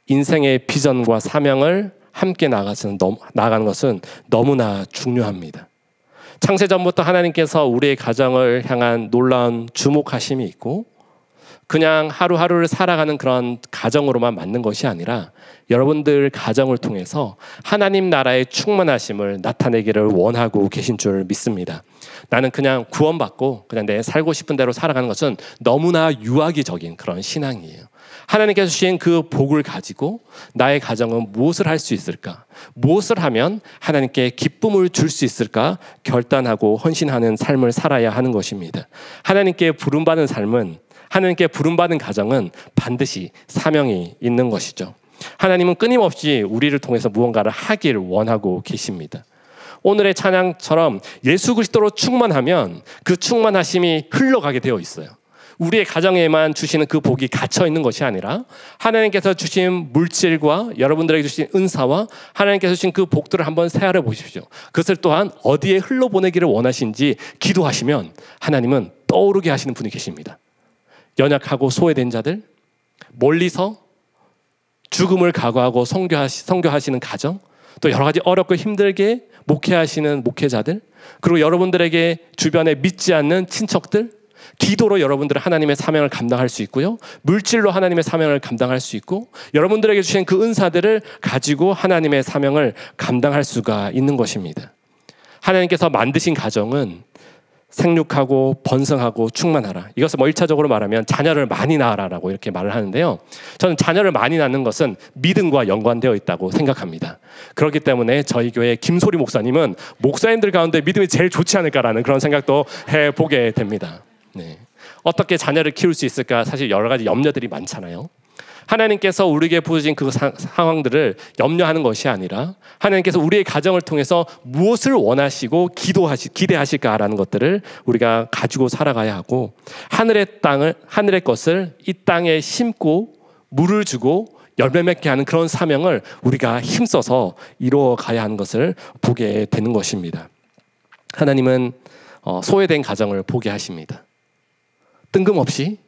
인생의 비전과 사명을 함께 나가는 것은 너무나 중요합니다. 창세전부터 하나님께서 우리의 가정을 향한 놀라운 주목하심이 있고, 그냥 하루하루를 살아가는 그런 가정으로만 맞는 것이 아니라 여러분들 가정을 통해서 하나님 나라의 충만하심을 나타내기를 원하고 계신 줄 믿습니다. 나는 그냥 구원받고 그냥 내 살고 싶은 대로 살아가는 것은 너무나 유아기적인 그런 신앙이에요. 하나님께서 주신 그 복을 가지고 나의 가정은 무엇을 할 수 있을까? 무엇을 하면 하나님께 기쁨을 줄 수 있을까? 결단하고 헌신하는 삶을 살아야 하는 것입니다. 하나님께 부름받은 삶은, 하나님께 부름받은 가정은 반드시 사명이 있는 것이죠. 하나님은 끊임없이 우리를 통해서 무언가를 하기를 원하고 계십니다. 오늘의 찬양처럼 예수 그리스도로 충만하면 그 충만하심이 흘러가게 되어 있어요. 우리의 가정에만 주시는 그 복이 갇혀 있는 것이 아니라 하나님께서 주신 물질과 여러분들에게 주신 은사와 하나님께서 주신 그 복들을 한번 새하려 보십시오. 그것을 또한 어디에 흘러보내기를 원하신지 기도하시면 하나님은 떠오르게 하시는 분이 계십니다. 연약하고 소외된 자들, 멀리서 죽음을 각오하고 선교하시는 가정, 또 여러 가지 어렵고 힘들게 목회하시는 목회자들, 그리고 여러분들에게 주변에 믿지 않는 친척들, 기도로 여러분들은 하나님의 사명을 감당할 수 있고요. 물질로 하나님의 사명을 감당할 수 있고, 여러분들에게 주신 그 은사들을 가지고 하나님의 사명을 감당할 수가 있는 것입니다. 하나님께서 만드신 가정은 생육하고 번성하고 충만하라. 이것을 1차적으로 말하면 자녀를 많이 낳아라라고 이렇게 말을 하는데요. 저는 자녀를 많이 낳는 것은 믿음과 연관되어 있다고 생각합니다. 그렇기 때문에 저희 교회 김소리 목사님은 목사님들 가운데 믿음이 제일 좋지 않을까라는 그런 생각도 해보게 됩니다. 네. 어떻게 자녀를 키울 수 있을까? 사실 여러 가지 염려들이 많잖아요. 하나님께서 우리에게 부어진 그 상황들을 염려하는 것이 아니라 하나님께서 우리의 가정을 통해서 무엇을 원하시고 기대하실까라는 것들을 우리가 가지고 살아가야 하고, 하늘의 것을 이 땅에 심고 물을 주고 열매 맺게 하는 그런 사명을 우리가 힘써서 이루어 가야 하는 것을 보게 되는 것입니다. 하나님은 소외된 가정을 보게 하십니다. 뜬금없이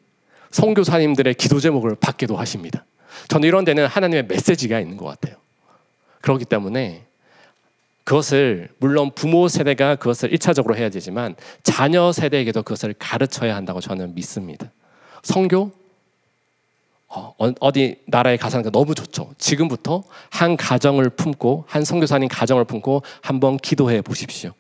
선교사님들의 기도 제목을 받기도 하십니다. 저는 이런 데는 하나님의 메시지가 있는 것 같아요. 그렇기 때문에 그것을 물론 부모 세대가 그것을 1차적으로 해야 되지만 자녀 세대에게도 그것을 가르쳐야 한다고 저는 믿습니다. 선교 어디 나라에 가서 하는 거 너무 좋죠. 지금부터 한 가정을 품고, 한 선교사님 가정을 품고 한번 기도해 보십시오.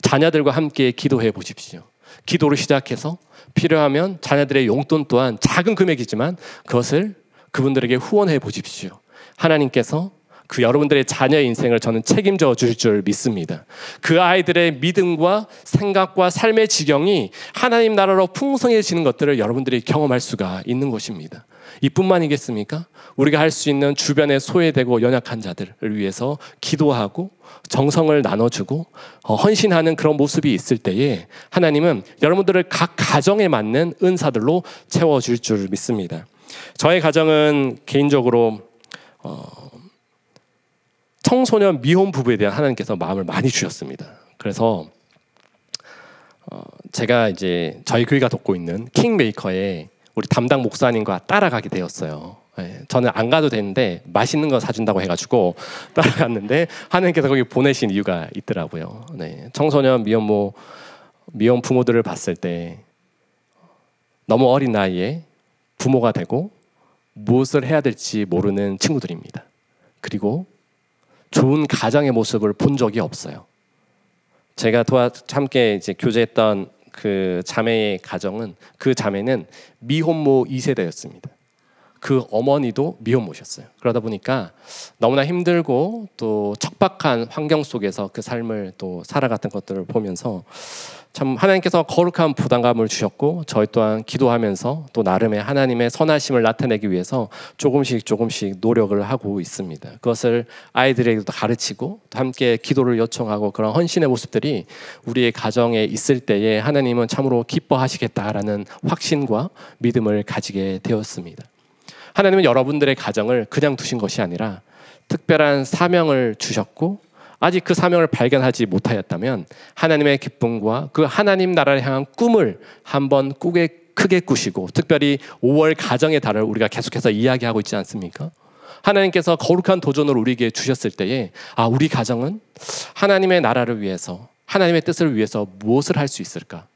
자녀들과 함께 기도해 보십시오. 기도를 시작해서 필요하면 자녀들의 용돈 또한 작은 금액이지만 그것을 그분들에게 후원해 보십시오. 하나님께서 그 여러분들의 자녀의 인생을 저는 책임져 주실 줄 믿습니다. 그 아이들의 믿음과 생각과 삶의 지경이 하나님 나라로 풍성해지는 것들을 여러분들이 경험할 수가 있는 것입니다. 이뿐만이겠습니까? 우리가 할 수 있는 주변에 소외되고 연약한 자들을 위해서 기도하고 정성을 나눠주고 헌신하는 그런 모습이 있을 때에 하나님은 여러분들을 각 가정에 맞는 은사들로 채워줄 줄 믿습니다. 저의 가정은 개인적으로 청소년 미혼 부부에 대한 하나님께서 마음을 많이 주셨습니다. 그래서 제가 이제 저희 교회가 돕고 있는 킹메이커에 우리 담당 목사님과 따라가게 되었어요. 저는 안 가도 되는데 맛있는 거 사준다고 해가지고 따라갔는데 하나님께서 거기 보내신 이유가 있더라고요. 청소년 미혼 부모들을 봤을 때 너무 어린 나이에 부모가 되고 무엇을 해야 될지 모르는 친구들입니다. 그리고 좋은 가정의 모습을 본 적이 없어요. 제가 함께 이제 교제했던 그 자매의 가정은, 그 자매는 미혼모 2세대였습니다. 그 어머니도 미혼모셨어요. 그러다 보니까 너무나 힘들고 또 척박한 환경 속에서 그 삶을 또 살아갔던 것들을 보면서 참 하나님께서 거룩한 부담감을 주셨고, 저희 또한 기도하면서 또 나름의 하나님의 선하심을 나타내기 위해서 조금씩 노력을 하고 있습니다. 그것을 아이들에게도 가르치고 또 함께 기도를 요청하고, 그런 헌신의 모습들이 우리의 가정에 있을 때에 하나님은 참으로 기뻐하시겠다라는 확신과 믿음을 가지게 되었습니다. 하나님은 여러분들의 가정을 그냥 두신 것이 아니라 특별한 사명을 주셨고, 아직 그 사명을 발견하지 못하였다면 하나님의 기쁨과 그 하나님 나라를 향한 꿈을 한번 크게 꾸시고, 특별히 5월 가정의 달을 우리가 계속해서 이야기하고 있지 않습니까? 하나님께서 거룩한 도전을 우리에게 주셨을 때에 우리 가정은 하나님의 나라를 위해서, 하나님의 뜻을 위해서 무엇을 할 수 있을까?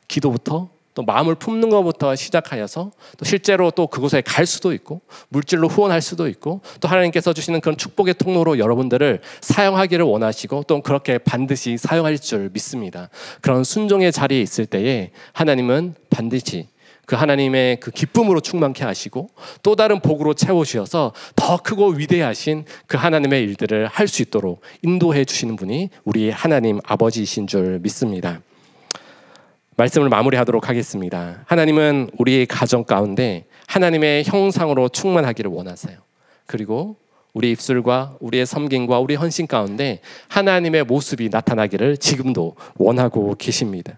기도부터 또 마음을 품는 것부터 시작하여서 또 실제로 또 그곳에 갈 수도 있고, 물질로 후원할 수도 있고, 또 하나님께서 주시는 그런 축복의 통로로 여러분들을 사용하기를 원하시고 또 그렇게 반드시 사용할 줄 믿습니다. 그런 순종의 자리에 있을 때에 하나님은 반드시 그 하나님의 그 기쁨으로 충만케 하시고 또 다른 복으로 채워주셔서 더 크고 위대하신 그 하나님의 일들을 할 수 있도록 인도해 주시는 분이 우리 하나님 아버지이신 줄 믿습니다. 말씀을 마무리하도록 하겠습니다. 하나님은 우리의 가정 가운데 하나님의 형상으로 충만하기를 원하세요. 그리고 우리 입술과 우리의 섬김과 우리 헌신 가운데 하나님의 모습이 나타나기를 지금도 원하고 계십니다.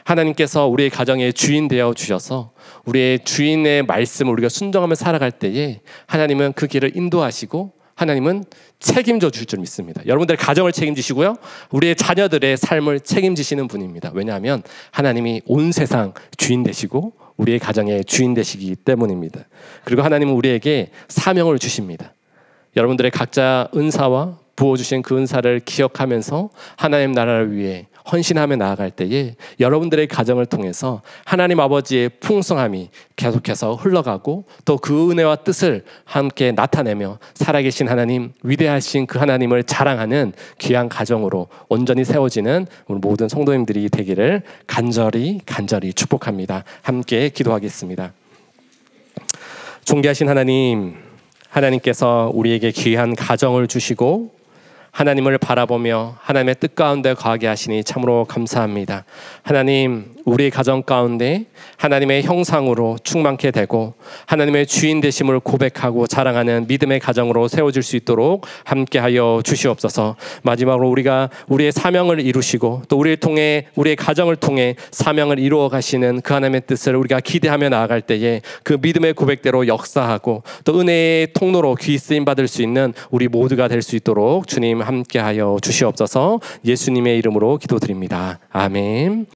하나님께서 우리의 가정의 주인 되어 주셔서 우리의 주인의 말씀을 우리가 순종하며 살아갈 때에 하나님은 그 길을 인도하시고 하나님은 책임져 주실 줄 믿습니다. 여러분들의 가정을 책임지시고요, 우리의 자녀들의 삶을 책임지시는 분입니다. 왜냐하면 하나님이 온 세상 주인 되시고 우리의 가정의 주인 되시기 때문입니다. 그리고 하나님은 우리에게 사명을 주십니다. 여러분들의 각자 은사와 부어주신 그 은사를 기억하면서 하나님 나라를 위해 헌신하며 나아갈 때에 여러분들의 가정을 통해서 하나님 아버지의 풍성함이 계속해서 흘러가고 또 그 은혜와 뜻을 함께 나타내며 살아계신 하나님, 위대하신 그 하나님을 자랑하는 귀한 가정으로 온전히 세워지는 우리 모든 성도님들이 되기를 간절히 축복합니다. 함께 기도하겠습니다. 존귀하신 하나님, 하나님께서 우리에게 귀한 가정을 주시고 하나님을 바라보며 하나님의 뜻 가운데 거하게 하시니 참으로 감사합니다. 하나님, 우리 가정 가운데 하나님의 형상으로 충만케 되고 하나님의 주인 되심을 고백하고 자랑하는 믿음의 가정으로 세워질 수 있도록 함께하여 주시옵소서. 마지막으로 우리가 우리의 사명을 이루시고 또 우리를 통해 우리의 가정을 통해 사명을 이루어 가시는 그 하나님의 뜻을 우리가 기대하며 나아갈 때에 그 믿음의 고백대로 역사하고 또 은혜의 통로로 귀 쓰임 받을 수 있는 우리 모두가 될 수 있도록 주님 함께하여 주시옵소서. 예수님의 이름으로 기도드립니다. 아멘.